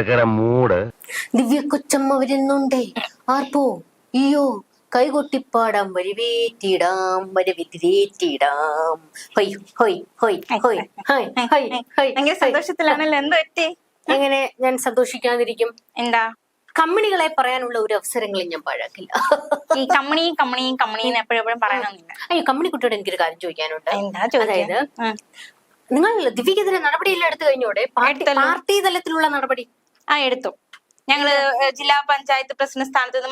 ഭയങ്കര മൂഡ്. ദിവ്യ കൊച്ചമ്മ വരുന്നുണ്ടേ. ആർപ്പോ അയ്യോ കൈകൊട്ടിപ്പാടാം വരിവേറ്റിടാം വരവിത്തിരേറ്റിടാം. ഹൊയ് ഹൊയ് ഹൊയ് ഹൊയ് ഹൊയ് ഹൊയ് ഹൊയ്. ഭയങ്കര സന്തോഷത്തിലാണല്ലോ. എന്ത് പറ്റി? എങ്ങനെ ഞാൻ സന്തോഷിക്കാതിരിക്കും? എന്താ? കമ്മിണികളെ പറയാനുള്ള ഒരു അവസരങ്ങളും ഞാൻ പാഴാക്കില്ല. ഈ കമ്മണി കമ്മണി കമ്മണീന്ന് എപ്പോഴും പറയണമെന്നില്ല. അയ്യോ കമ്മിണി കുട്ടിയോട് എനിക്കൊരു കാര്യം ചോദിക്കാനുണ്ട്. എന്താ ചോദിച്ചത്? അതായത് നിങ്ങൾ ദിവ്യക്കെതിരെ നടപടിയെല്ലാം എടുത്തു കഴിഞ്ഞോടെ? പാർട്ടി തലത്തിലുള്ള നടപടി എടുത്തു. ഞങ്ങള് ജില്ലാ പഞ്ചായത്ത് പ്രസിഡന്റ് സ്ഥാനത്ത് നിന്ന്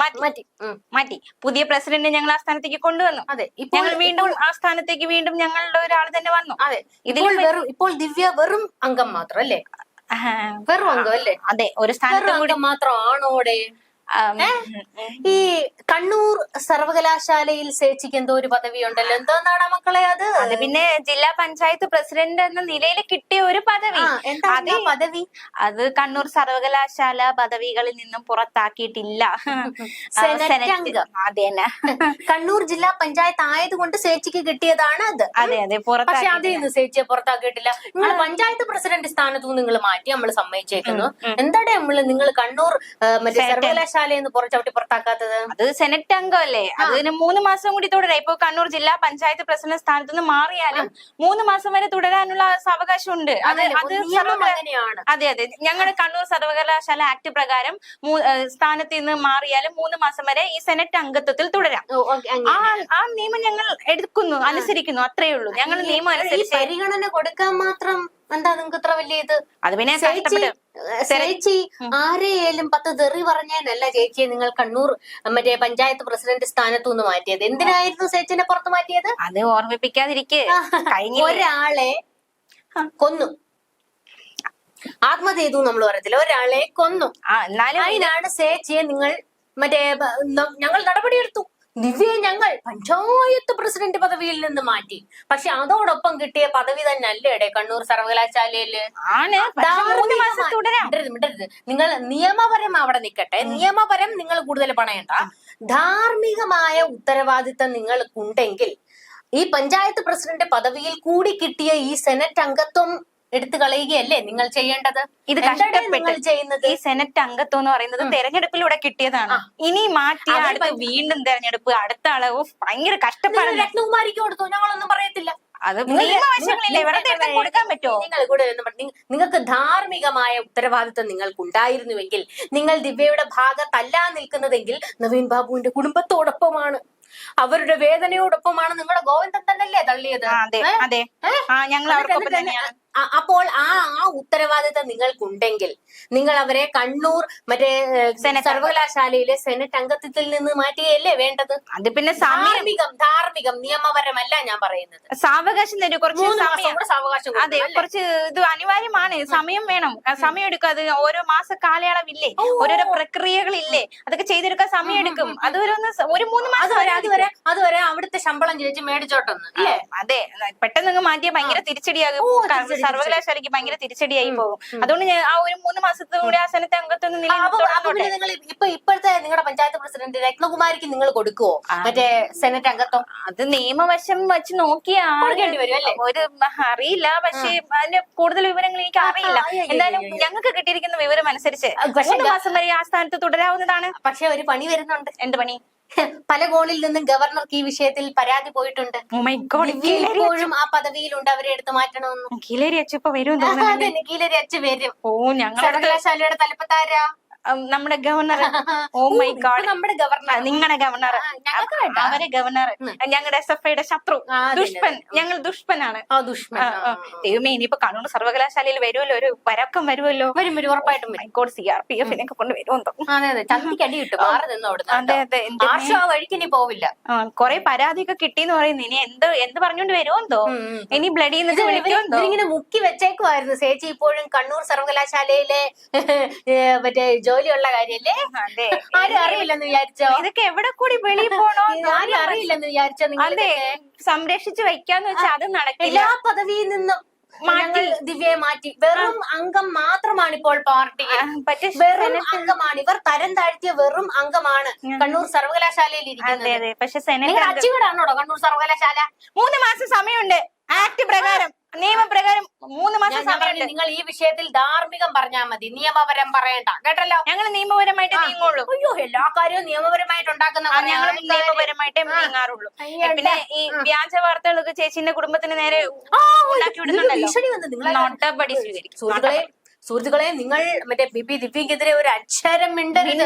മാറ്റി പുതിയ പ്രസിഡന്റ് ഞങ്ങൾ ആ സ്ഥാനത്തേക്ക് കൊണ്ടുവന്നു. അതെ, ഞങ്ങൾ വീണ്ടും ആ സ്ഥാനത്തേക്ക് വീണ്ടും ഞങ്ങളുടെ ഒരാൾ തന്നെ വന്നു. അതെ, ഇപ്പോൾ ദിവ്യ വെറും അംഗം മാത്രം അല്ലേ? വെറും അംഗം അല്ലേ? അതെ, ഒരു സ്ഥാനത്ത് മാത്രം ആണോടെ? ഈ കണ്ണൂർ സർവകലാശാലയിൽ ചേച്ചിക്ക് എന്തോ ഒരു പദവി ഉണ്ടല്ലോ, എന്താന്നാണ് മക്കളെ അത്? അത് പിന്നെ ജില്ലാ പഞ്ചായത്ത് പ്രസിഡന്റ് എന്ന നിലയിൽ കിട്ടിയ ഒരു പദവി. അതേ പദവി അത് കണ്ണൂർ സർവകലാശാല പദവികളിൽ നിന്നും പുറത്താക്കിയിട്ടില്ല. അതെ, കണ്ണൂർ ജില്ലാ പഞ്ചായത്ത് ആയതുകൊണ്ട് ചേച്ചിക്ക് കിട്ടിയതാണ് അത്. അതെ അതെ, പക്ഷെ അതിൽ നിന്ന് ചേച്ചിയെ പുറത്താക്കിയിട്ടില്ല. നിങ്ങൾ പഞ്ചായത്ത് പ്രസിഡന്റ് സ്ഥാനത്ത് നിങ്ങൾ മാറ്റി, നമ്മൾ സമ്മതിച്ചേക്കുന്നു. എന്താണ് നിങ്ങൾ കണ്ണൂർ മറ്റേ സർവകലാശാല പുറത്താക്കാത്തത്? അത് സെനറ്റ് അംഗമല്ലേ, അതിന് 3 മാസം കൂടി തുടരാം. ഇപ്പൊ കണ്ണൂർ ജില്ലാ പഞ്ചായത്ത് പ്രസിഡന്റ് സ്ഥാനത്ത് നിന്ന് മാറിയാലും 3 മാസം വരെ തുടരാനുള്ള അവകാശമുണ്ട്. അതെ അതെ, ഞങ്ങളുടെ കണ്ണൂർ സർവകലാശാല ആക്ട് പ്രകാരം സ്ഥാനത്ത് നിന്ന് മാറിയാലും 3 മാസം വരെ ഈ സെനറ്റ് അംഗത്വത്തിൽ തുടരാം. ആ നിയമം ഞങ്ങൾ എടുക്കുന്നു, അനുസരിക്കുന്നു, അത്രേ ഉള്ളൂ. ഞങ്ങൾ നിയമം അനുസരിച്ച് പരിഗണന കൊടുക്കാൻ മാത്രം എന്താ നിങ്ങൾക്ക് ഇത്ര വലിയ ഇത്? അത് പിന്നെ ചേച്ചി ആരെയാലും 10 തെറി പറഞ്ഞതിനല്ല ചേച്ചിയെ നിങ്ങൾ കണ്ണൂർ മറ്റേ പഞ്ചായത്ത് പ്രസിഡന്റ് സ്ഥാനത്തു നിന്ന് മാറ്റിയത്. എന്തിനായിരുന്നു ചേച്ചിനെ പുറത്ത് മാറ്റിയത്? അത് ഓർമ്മിപ്പിക്കാതിരിക്കെ. ഒരാളെ കൊന്നു, ആത്മഹത്യ ചെയ്തു നമ്മൾ പറയത്തില്ല, ഒരാളെ കൊന്നു. അതിനാണ് ചേച്ചിയെ നിങ്ങൾ മറ്റേ ഞങ്ങൾ നടപടിയെടുത്തു. ദിവ്യയെ ഞങ്ങൾ പഞ്ചായത്ത് പ്രസിഡന്റ് പദവിയിൽ നിന്ന് മാറ്റി. പക്ഷെ അതോടൊപ്പം കിട്ടിയ പദവി തന്നെ അല്ലേടെ കണ്ണൂർ സർവകലാശാലയില്? നിങ്ങൾ നിയമപരം അവിടെ നിൽക്കട്ടെ, നിയമപരം നിങ്ങൾ കൂടുതൽ പണയണ്ട. ധാർമ്മികമായ ഉത്തരവാദിത്തം നിങ്ങൾക്കുണ്ടെങ്കിൽ ഈ പഞ്ചായത്ത് പ്രസിഡന്റ് പദവിയിൽ കൂടി കിട്ടിയ ഈ സെനറ്റ് അംഗത്വം എടുത്തു കളയുകയല്ലേ നിങ്ങൾ ചെയ്യേണ്ടത്? ഇത് കഷ്ടപ്പെട്ട് ചെയ്യുന്നത്. ഈ സെനറ്റ് അംഗത്വം എന്ന് പറയുന്നത് തെരഞ്ഞെടുപ്പിലൂടെ കിട്ടിയതാണ്. ഇനി മാറ്റി അടുത്ത വീണ്ടും തെരഞ്ഞെടുപ്പ്, അടുത്ത അളവ് ഭയങ്കര കഷ്ടപ്പാട്. രത്നകുമാരിക്ക് കൊടുത്തു, ഞങ്ങളൊന്നും പറയത്തില്ല. അത് നിയമവശങ്ങളില്ലേ, വെറുതെ കൊടുക്കാൻ പറ്റുമോ? നിങ്ങൾ കൂടെ നിങ്ങൾക്ക് ധാർമ്മികമായ ഉത്തരവാദിത്വം നിങ്ങൾക്കുണ്ടായിരുന്നുവെങ്കിൽ, നിങ്ങൾ ദിവ്യയുടെ ഭാഗത്തല്ല നിൽക്കുന്നതെങ്കിൽ നവീൻ ബാബുവിന്റെ കുടുംബത്തോടൊപ്പമാണ്, അവരുടെ വേദനയോടൊപ്പമാണ് നിങ്ങളുടെ ഗോവിന്ദൻ തന്നെയല്ലേ തള്ളിയത്? അതെ, ഞങ്ങൾ അവർക്കൊപ്പം തന്നെയാണ്. അപ്പോൾ ആ ഉത്തരവാദിത്തം നിങ്ങൾക്കുണ്ടെങ്കിൽ നിങ്ങൾ അവരെ കണ്ണൂർ മറ്റേ സർവകലാശാലയിലെ സെനറ്റ് അംഗത്വത്തിൽ നിന്ന് മാറ്റിയല്ലേ വേണ്ടത്? അത് പിന്നെ ധാർമ്മികം നിയമപരമല്ല ഞാൻ പറയുന്നത്. സാവകാശം തരും, കുറച്ച് സാവകാശം. അതെ, കുറച്ച് ഇത് അനിവാര്യമാണ്. സമയം വേണം, സമയം എടുക്കും. അത് ഓരോ മാസ കാലയളവില്ലേ, ഓരോരോ പ്രക്രിയകളില്ലേ, അതൊക്കെ ചെയ്തെടുക്കാൻ സമയം എടുക്കും. അതുവരെ ഒരു 3 മാസം അതുവരെ അവിടുത്തെ ശമ്പളം ചേച്ചി മേടിച്ചോട്ടെന്ന്. അതെ, പെട്ടെന്ന് മാറ്റിയാൽ ഭയങ്കര തിരിച്ചടിയാകും. സർവകലാശാലയ്ക്ക് ഭയങ്കര തിരിച്ചടിയായി പോകും. അതുകൊണ്ട് ഞാൻ ആ ഒരു 3 മാസത്തോടെ ആ സെനറ്റ് അംഗത്വം ഇപ്പോഴത്തെ നിങ്ങളുടെ പഞ്ചായത്ത് പ്രസിഡന്റ് രത്നകുമാരിക്ക് നിങ്ങൾ കൊടുക്കുവോ മറ്റേ സെനറ്റ് അംഗത്വം? അത് നിയമവശം വെച്ച് നോക്കിയാണ് ഒരു അറിയില്ല. പക്ഷെ അതിന്റെ കൂടുതൽ വിവരങ്ങൾ എനിക്ക് അറിയില്ല. എന്തായാലും ഞങ്ങൾക്ക് കിട്ടിയിരിക്കുന്ന വിവരം അനുസരിച്ച് 3 മാസം വരെ ആ സ്ഥാനത്ത് തുടരാവുന്നതാണ്. പക്ഷെ ഒരു പണി വരുന്നുണ്ട്. എന്ത് പണി? പല കോണിൽ നിന്നും ഗവർണർക്ക് ഈ വിഷയത്തിൽ പരാതി പോയിട്ടുണ്ട്. ഇപ്പോഴും ആ പദവിയിലുണ്ട്, അവരെ എടുത്ത് മാറ്റണമെന്ന്. കീലേരി അച്ഛ ഇപ്പൊ വരും, കീലേരി അച്ഛ വരും. ഞങ്ങൾ സർവകലാശാലയുടെ തലപ്പത്താരാ? നമ്മുടെ ഗവർണർ. ഓ മൈ ഗോഡ്, നമ്മുടെ ഗവർണർ, നിങ്ങളുടെ ഗവർണർ, അവരെ ഗവർണർ, ഞങ്ങളുടെ SFIയുടെ ശത്രു, ദുഷ്പൻ. ഞങ്ങൾ ദുഷ്പനാണ്. ദൈവമേ, ഇനിയിപ്പോ കണ്ണൂർ സർവകലാശാലയിൽ വരുമല്ലോ, ഒരു പരക്കം വരുമല്ലോ. വരും ഉറപ്പായിട്ടും. CRPF കൊണ്ട് വരുമെന്തോ. ചന്തിക്കടി കിട്ടും. അതെ അതെ, വഴിക്കിനി പോവില്ല. കൊറേ പരാതിയൊക്കെ കിട്ടിന്ന് പറയുന്നു. ഇനി എന്ത് പറഞ്ഞോണ്ട് വരുമെന്തോ, ഇനി ബ്ലഡി ഇങ്ങനെ മുക്കി വെച്ചേക്കുമായിരുന്നു. ചേച്ചി ഇപ്പോഴും കണ്ണൂർ സർവകലാശാലയിലെ മറ്റേ ജോലിയുള്ള കാര്യല്ലേ? ആരും അറിയില്ലെന്ന് വിചാരിച്ചോ? ഇതൊക്കെ എവിടെ കൂടി വെളിയിൽ പോണോ? ആരും അറിയില്ലെന്ന് വിചാരിച്ചോ? അതെ, സംരക്ഷിച്ചു വയ്ക്കാന്ന് വെച്ചാൽ അത് നടക്കില്ല. എല്ലാ പദവിയിൽ നിന്നും മാറ്റി ദിവ്യയെ മാറ്റി. വെറും അംഗം മാത്രമാണ് ഇപ്പോൾ പാർട്ടി. വെറും അംഗമാണ്. ഇവർ തരം താഴ്ത്തിയ വെറും അംഗമാണ് കണ്ണൂർ സർവകലാശാലയിൽ ഇരിക്കുന്നത്. പക്ഷെ സെനറ്റ് അച്ചുകൂടാണോ കണ്ണൂർ സർവകലാശാല? 3 മാസം സമയമുണ്ട് ആക്ട് പ്രകാരം. നിയമപ്രകാരം 3 മാസം ഞാൻ സമയമുണ്ട്. പറഞ്ഞു, നിങ്ങൾ ഈ വിഷയത്തിൽ ധാർമ്മികം പറഞ്ഞാൽ മതി, നിയമപരം പറയണ്ട, കേട്ടല്ലോ. ഞങ്ങൾ നിയമപരമായിട്ട് നീങ്ങുള്ളൂ. അയ്യോ, എല്ലാ കാര്യവും നിയമപരമായിട്ട് ഉണ്ടാക്കുന്ന ഞങ്ങൾ നിയമപരമായിട്ടേ നീങ്ങാറുള്ളൂ. പിന്നെ ഈ വ്യാജ വാർത്തകളൊക്കെ ചേച്ചിന്റെ കുടുംബത്തിന് നേരെ ഉണ്ടാക്കി വിടുന്നുണ്ടല്ലോ, ഭീഷണി വന്ന് നിങ്ങൾ നടപടി സ്വീകരിക്കും. സുഹൃത്തുക്കളെ, നിങ്ങൾ മറ്റേ ബിപി ദിവ്യക്കെതിരെ ഒരു അക്ഷരം മിണ്ടരുത്.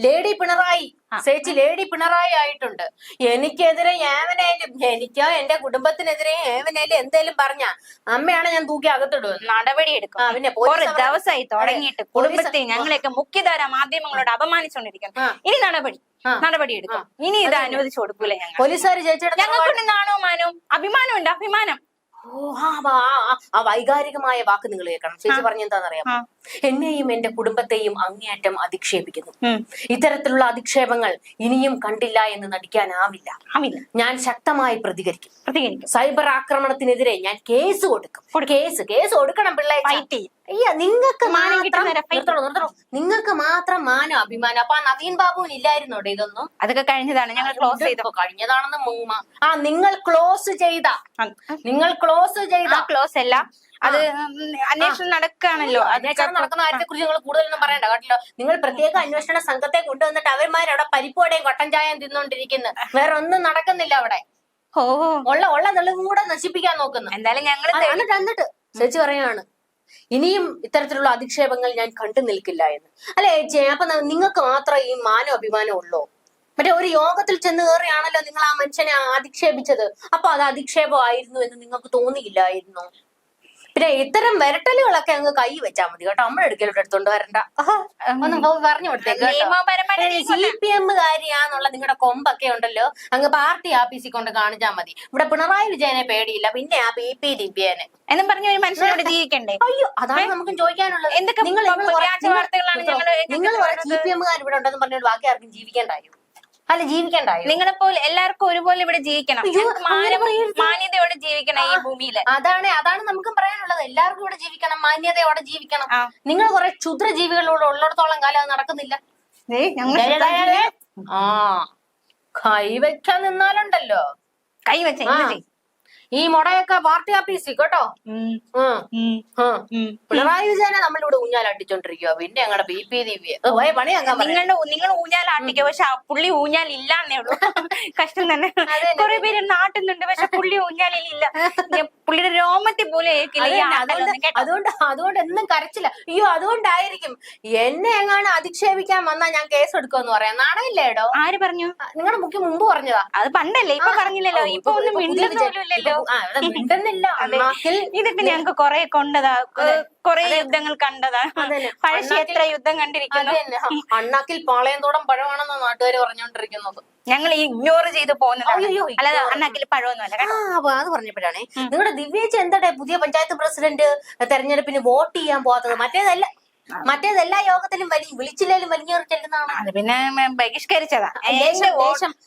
ലേഡി പിണറായി, ചേച്ചി ലേഡി പിണറായി ആയിട്ടുണ്ട്. എനിക്കെതിരെ ഏവനേലും, എനിക്കോ എന്റെ കുടുംബത്തിനെതിരെ ഏവനേലും എന്തേലും പറഞ്ഞ അമ്മയാണ് ഞാൻ തൂക്കി അകത്തിടുന്നത്. നടപടി എടുക്കും. പിന്നെ കുറെ ദിവസമായി തുടങ്ങിയിട്ട് കുടുംബത്തെ ഞങ്ങളെയൊക്കെ മുഖ്യധാര മാധ്യമങ്ങളോട് അപമാനിച്ചുകൊണ്ടിരിക്കുന്നു. ഇനി നടപടി എടുക്കും. ഇനി ഇത് അനുവദിച്ചു കൊടുക്കൂലേ ഞങ്ങൾ. പോലീസുകാർ ചേച്ചിയുടെ ഞങ്ങൾക്കുണ്ട് നാണോ മാനവും അഭിമാനമുണ്ട്. അഭിമാനം. ആ വൈകാരികമായ വാക്ക് നിങ്ങൾ കേൾക്കണം. ചേച്ചി പറഞ്ഞെന്താണെന്നറിയാമോ? എന്നെയും എന്റെ കുടുംബത്തെയും അങ്ങേയറ്റം അധിക്ഷേപിക്കുന്നു. ഇത്തരത്തിലുള്ള അധിക്ഷേപങ്ങൾ ഇനിയും കണ്ടില്ല എന്ന് നടിക്കാനാവില്ല. ഞാൻ ശക്തമായി പ്രതികരിക്കും. സൈബർ ആക്രമണത്തിനെതിരെ ഞാൻ കേസ് കൊടുക്കും. കേസ് കൊടുക്കണം പിള്ളേർ. നിങ്ങൾക്ക് മാത്രം മാനം, അഭിമാനം. അപ്പൊ ആ നവീൻ ബാബുവിന് ഇല്ലായിരുന്നോടെ ഇതൊന്നും? അതൊക്കെ കഴിഞ്ഞതാണ്, ഞങ്ങൾ ക്ലോസ് ചെയ്തപ്പോ. കഴിഞ്ഞതാണെന്ന് നിങ്ങൾ ക്ലോസ് ചെയ്ത ക്ലോസ് അല്ല, അത് അന്വേഷണം നടക്കുകയാണല്ലോ. അന്വേഷണം നടക്കുന്ന കാര്യത്തെ കുറിച്ച് നിങ്ങൾ കൂടുതലൊന്നും പറയണ്ട കേട്ടല്ലോ. നിങ്ങൾ പ്രത്യേക അന്വേഷണ സംഘത്തെ കൊണ്ടുവന്നിട്ട് അവന്മാരവിടെ പരിപ്പോടെയും കട്ടൻ ചായം തിന്നോണ്ടിരിക്കുന്നു. വേറെ ഒന്നും നടക്കുന്നില്ല അവിടെ. ഉള്ള തെളിവും കൂടെ നശിപ്പിക്കാൻ നോക്കുന്നു. എന്തായാലും ഞങ്ങൾ എന്നിട്ട് ചേച്ചി പറയാണ്, ഇനിയും ഇത്തരത്തിലുള്ള അധിക്ഷേപങ്ങൾ ഞാൻ കണ്ടു നിൽക്കില്ല എന്ന്. അല്ലെ ചേച്ചി, അപ്പൊ നിങ്ങൾക്ക് മാത്രം ഈ മാനോ അഭിമാനം ഉള്ളോ? മറ്റേ ഒരു യോഗത്തിൽ ചെന്ന് കയറിയാണല്ലോ നിങ്ങൾ ആ മനുഷ്യനെ അധിക്ഷേപിച്ചത്. അപ്പൊ അത് അധിക്ഷേപമായിരുന്നു എന്ന് നിങ്ങൾക്ക് തോന്നിയില്ലായിരുന്നു? പിന്നെ ഇത്തരം വിരട്ടലുകളൊക്കെ അങ്ങ് കൈ വെച്ചാൽ മതി കേട്ടോ. നമ്മുടെ അടുക്കലോട്ട് എടുത്തോണ്ട് വരണ്ട. ഒന്ന് പറഞ്ഞു കൊടുത്തേക്ക്. CPM കാര്യാന്നുള്ള നിങ്ങളുടെ കൊമ്പൊക്കെ ഉണ്ടല്ലോ, അങ്ങ് പാർട്ടി ആഫീസിൽ കൊണ്ട് കാണിച്ചാൽ മതി. ഇവിടെ പിണറായി വിജയനെ പേടിയില്ല, പിന്നെ ആ BP ദിവ്യനെ എന്നും പറഞ്ഞ ഒരു മനുഷ്യനോട് ജീവിക്കണ്ടേ? അയ്യോ, അതാണ് നമുക്ക് ചോദിക്കാനുള്ളത്. നിങ്ങൾ CPMകാർ ഇവിടെ ഉണ്ടെന്ന് പറഞ്ഞോണ്ട് ബാക്കി ആർക്കും ജീവിക്കേണ്ടായോ? അല്ല, ജീവിക്കണ്ടായോ? നിങ്ങളെപ്പോലെ എല്ലാവർക്കും ഒരുപോലെ ഇവിടെ ജീവിക്കണം, മാന്യതയോടെ ജീവിക്കണം ഈ ഭൂമിയില്. അതാണ് നമുക്കും പറയാനുള്ളത്. എല്ലാവർക്കും ഇവിടെ ജീവിക്കണം, മാന്യതയോടെ ജീവിക്കണം. നിങ്ങൾ കുറെ ക്ഷുദ്ര ജീവികളോട് ഉള്ളിടത്തോളം കാലം അത് നടക്കുന്നില്ല. കൈവയ്ക്കാൻ നിന്നാലുണ്ടല്ലോ, കൈവച്ച ഈ മുടയൊക്കെ പാർട്ടി ആഫീസിൽ കേട്ടോ. പിണറായി വിജയനെ നമ്മളിവിടെ ഊഞ്ഞാലടിച്ചോണ്ടിരിക്കുക, പിന്നെ ഞങ്ങളുടെ BP ദിവ്യ പണിയാക്കാൻ. നിങ്ങൾ ഊഞ്ഞാലാട്ടിക്കോ, പക്ഷെ പുള്ളി ഊഞ്ഞാൽ ഇല്ലാന്നേ ഉള്ളൂ. കഷ്ടം തന്നെ. കുറെ പേര് നാട്ടുന്നുണ്ട്, പക്ഷെ പുള്ളി ഊഞ്ഞാലില്ല. പുള്ളിയുടെ രോമത്തിൽ പോലെ അതുകൊണ്ട് എന്നും കരച്ചില്ല. അയ്യോ, അതുകൊണ്ടായിരിക്കും എന്നെ എങ്ങാണ് അധിക്ഷേപിക്കാൻ വന്നാ ഞാൻ കേസ് എടുക്കുമെന്ന് പറയാം. നാണമില്ലേടോ? ആര് പറഞ്ഞു? നിങ്ങളുടെ മുമ്പ് പറഞ്ഞതാ. അത് പണ്ടല്ലേ, ഇപ്പൊ പറഞ്ഞില്ലല്ലോ. ഇപ്പൊ ഒന്നും മിണ്ടുന്നില്ലല്ലോ. ഇതൊക്കെ ഞങ്ങക്ക് കൊറേ കൊണ്ടതാ, കൊറേ യുദ്ധങ്ങൾ കണ്ടതാ. പഴശ്ശി എത്ര യുദ്ധം കണ്ടിരിക്കുന്നു. അണ്ണാക്കിൽ പാളയന്തോടം പഴമാണെന്ന് നാട്ടുകാർ പറഞ്ഞോണ്ടിരിക്കുന്നത്. ഞങ്ങൾ ഇഗ്നോർ ചെയ്ത് പോകുന്നതാണ്, അല്ലാതെ അണ്ണാക്കിൽ പഴമൊന്നുമല്ല. അത് പറഞ്ഞപ്പോഴാണേ നിങ്ങളുടെ ദിവ്യേച്ചി എന്താ പുതിയ പഞ്ചായത്ത് പ്രസിഡന്റ് തെരഞ്ഞെടുപ്പിന് വോട്ട് ചെയ്യാൻ പോകാത്തത്? മറ്റേതെല്ലാ യോഗത്തിലും വിളിച്ചില്ലേലും വലിഞ്ഞേറി ചെല്ലുന്നതാണ്. അത് പിന്നെ ബഹിഷ്കരിച്ചതാ.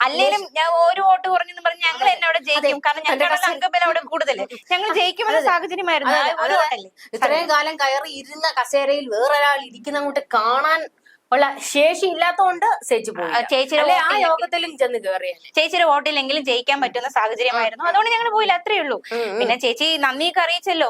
അല്ലേലും ഞാൻ ഒരു വോട്ട് കുറഞ്ഞെന്ന് പറഞ്ഞ് ഞങ്ങൾ എന്നെ അവിടെ ജയിക്കും, കാരണം ഞങ്ങളുടെ അംഗബലം അവിടെ കൂടുതൽ. ഞങ്ങൾ ജയിക്കുമെന്ന സാഹചര്യമായിരുന്നു. ഇത്രയും കാലം കയറി ഇരുന്ന കസേരയിൽ വേറൊരാൾ ഇരിക്കുന്ന അങ്ങോട്ട് കാണാൻ ഉള്ള ശേഷി ഇല്ലാത്തതുകൊണ്ട് ചേച്ചിയുടെ ആ യോഗത്തിലും ചെന്ന് കയറിയ ചേച്ചിയുടെ വോട്ടിലെങ്കിലും ജയിക്കാൻ പറ്റുന്ന സാഹചര്യമായിരുന്നു. അതുകൊണ്ട് ഞങ്ങൾ പോയില്ല, അത്രേ ഉള്ളൂ. പിന്നെ ചേച്ചി നന്ദിയൊക്കെ അറിയിച്ചല്ലോ.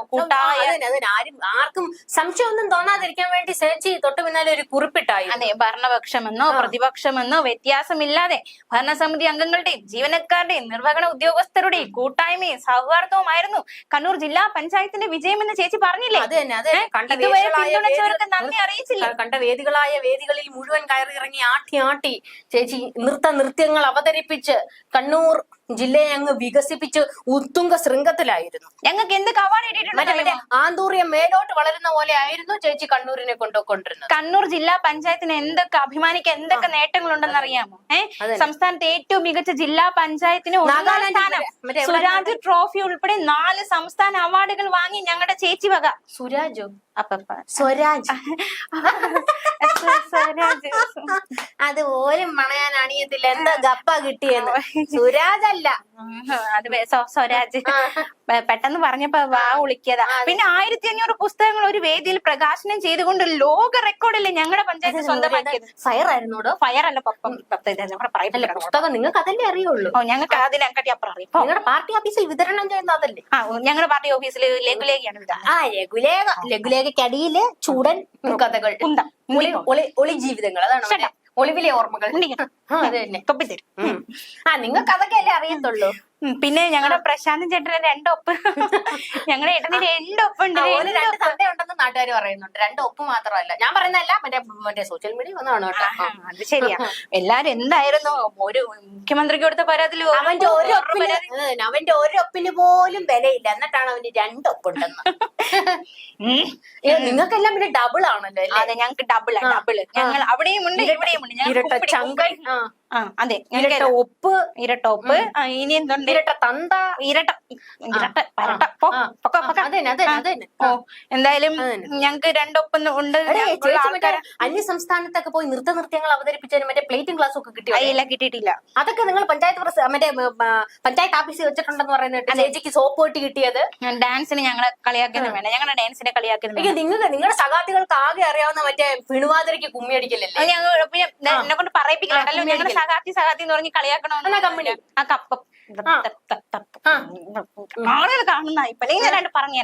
ആർക്കും സംശയമൊന്നും തോന്നാതിരിക്കാൻ വേണ്ടി ചേച്ചി തൊട്ട് പിന്നാലെ ഒരു കുറിപ്പിട്ടായി. അതെ, ഭരണപക്ഷമെന്നോ പ്രതിപക്ഷമെന്നോ വ്യത്യാസമില്ലാതെ ഭരണസമിതി അംഗങ്ങളുടെയും ജീവനക്കാരുടെയും നിർവഹണ ഉദ്യോഗസ്ഥരുടെയും കൂട്ടായ്മയും സൗഹാർദ്ദവുമായിരുന്നു കണ്ണൂർ ജില്ലാ പഞ്ചായത്തിന്റെ വിജയമെന്ന് ചേച്ചി പറഞ്ഞില്ലേ? ഇതുവരെ പിന്തുണച്ചവർക്ക് നന്ദി അറിയിച്ചില്ല. കണ്ട വേദികളിൽ മുഴുവൻ കയറി ഇറങ്ങി ആട്ടി ചേച്ചി നൃത്യങ്ങൾ അവതരിപ്പിച്ച് കണ്ണൂർ ജില്ലയെ അങ്ങ് വികസിപ്പിച്ച് ഉത്തുംഗ ശൃംഗത്തിലായിരുന്നു. ഞങ്ങൾക്ക് എന്തൊക്കെ അവാർഡ് കിട്ടിയിട്ടുണ്ട്. ആന്തൂറിയം മേലോട്ട് വളരുന്ന പോലെ ആയിരുന്നു ചേച്ചി കണ്ണൂരിനെ കൊണ്ടുവന്നിരുന്നത്. കണ്ണൂർ ജില്ലാ പഞ്ചായത്തിന് എന്തൊക്കെ അഭിമാനിക്കാൻ എന്തൊക്കെ നേട്ടങ്ങളുണ്ടെന്ന് അറിയാമോ? സംസ്ഥാനത്തെ ഏറ്റവും മികച്ച ജില്ലാ പഞ്ചായത്തിന് സുരാജ് ട്രോഫി ഉൾപ്പെടെ 4 സംസ്ഥാന അവാർഡുകൾ വാങ്ങി ഞങ്ങളുടെ ചേച്ചി വക. സുരാജോ? സ്വരാജ്. അതുപോലും പണയാനാണ് പണിയത്തില്ല. എന്താ ഗപ്പ കിട്ടിയെന്ന്. സുരാജ് അല്ല, അത് സ്വരാജ് പെട്ടെന്ന് പറഞ്ഞപ്പോ വാ വിളിക്കതാ. പിന്നെ 1500 പുസ്തകങ്ങൾ ഒരു വേദിയിൽ പ്രകാശനം ചെയ്തുകൊണ്ട് ലോക റെക്കോർഡല്ലേ ഞങ്ങളുടെ പഞ്ചായത്ത് സ്വന്തമാക്കിയത്. ഫയർ ആയിരുന്നോടോ? ഫയർ അല്ല അല്ല, പുസ്തകം നിങ്ങൾക്ക് അതല്ലേ അറിയുള്ളൂ. ഞങ്ങൾക്ക് അതിനെക്കാട്ടി അപ്പുറം അറിയാം. നിങ്ങളുടെ പാർട്ടി ഓഫീസിൽ വിതരണം ചെയ്യുന്ന അതല്ലേ? ഞങ്ങളുടെ പാർട്ടി ഓഫീസിൽ ലഘുലേഖയാണ് വിതരണം. ആ, ലഘുലേഖയ്ക്കടിയില് ചൂടൻ കഥകൾ, ഒളി ജീവിതങ്ങൾ, അതാണ് ഒളിവിലെ ഓർമ്മകൾ. അത് തന്നെ. നിങ്ങൾക്ക് അതൊക്കെ അല്ലേ അറിയത്തുള്ളൂ. പിന്നെ ഞങ്ങളുടെ പ്രശാന്ത് ചേട്ടന് 2 ഒപ്പ്, ഞങ്ങളുടെ ഏട്ടന് 2 ഒപ്പുണ്ട്. 2 തന്തയുണ്ടെന്ന് നാട്ടുകാർ പറയുന്നുണ്ട്. 2 ഒപ്പ് മാത്രമല്ല, ഞാൻ പറയുന്നല്ല, മറ്റേ സോഷ്യൽ മീഡിയ വന്നതാണ് കേട്ടോ. അത് ശരിയാ. എല്ലാരും എന്തായിരുന്നു ഒരു മുഖ്യമന്ത്രിക്ക് കൊടുത്ത പരാതിയിൽ അവന്റെ ഒരു ഒപ്പിന് പോലും വിലയില്ല, എന്നിട്ടാണ് അവന് 2 ഒപ്പുണ്ടെന്ന്. നിങ്ങൾക്കെല്ലാം പിന്നെ ഡബിൾ ആണല്ലോ. അതെ, ഞങ്ങൾക്ക് ഡബിൾ. ഞങ്ങൾ അവിടെയും ഉണ്ട് ഇവിടെയും ഉണ്ട്. ഇരട്ട ചങ്കൻ, അതെ, ഇരട്ട ഒപ്പ്, ഇരട്ട ഒപ്പ്. ഇനി എന്തുണ്ട്? ഇരട്ട തന്ത, ഇരട്ട എന്തായാലും ഞങ്ങക്ക് 2 ഒപ്പം ഉണ്ട്. അന്യ സംസ്ഥാനത്തൊക്കെ പോയി നൃത്യങ്ങൾ അവതരിപ്പിച്ചതിന് മറ്റേ പ്ലേറ്റിംഗ് ക്ലാസ് ഒക്കെ കിട്ടിയോ? ഇല്ല, കിട്ടിയിട്ടില്ല. അതൊക്കെ നിങ്ങൾ പഞ്ചായത്ത് ഓഫീസിൽ വെച്ചിട്ടുണ്ടെന്ന് പറയുന്നത്. ചേച്ചിക്ക് സോപ്പ് പൊട്ടി കിട്ടിയത്. ഡാൻസിന് ഞങ്ങളെ കളിയാക്കിയത് വേണ്ട, ഞങ്ങളുടെ ഡാൻസിനെ കളിയാക്കിയത്. നിങ്ങളുടെ സഹപാഠികൾക്ക് ആകെ അറിയാവുന്ന മറ്റേ പിണുവാതിരക്ക് കുമ്മിയടിക്കലല്ലേ? എന്നെ കൊണ്ട് പറയിപ്പിക്കലോ. ഞങ്ങളുടെ സഹാത്തി എന്ന് പറഞ്ഞ് കളിയാക്കണമെന്ന് കമ്പനി ആ കപ്പം ആളുകൾ കാണുന്ന ഇപ്പൊ. അല്ലെങ്കിൽ 2 പറഞ്ഞു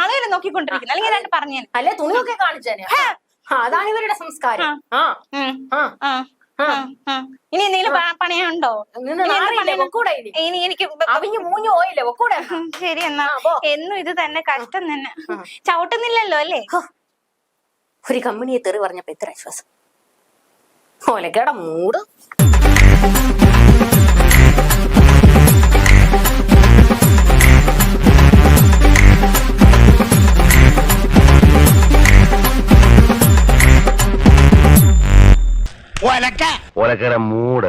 ആളുകൾ നോക്കിക്കൊണ്ടിരിക്കുന്നു. അല്ലെങ്കിൽ 2 പറഞ്ഞു അല്ലെ തുണിയൊക്കെ കാണിച്ചേനെ. അതാണ് ഇവരുടെ സംസ്കാരം. ഇനി എന്തെങ്കിലും പണിയുണ്ടോ? ഇനി എനിക്ക് അവിഞ്ഞു മൂഞ്ഞു പോയില്ലേ ഒക്കൂടെ? ശരി, എന്നാ എന്നും ഇത് തന്നെ, കഷ്ടം തന്നെ. ചവിട്ടുന്നില്ലല്ലോ അല്ലേ? ഒരു കമ്പനിയെ തെറി പറഞ്ഞപ്പോ എത്ര ആശ്വാസം. ഓലക്കേട മൂട്. ഒലക്കര മൂട്.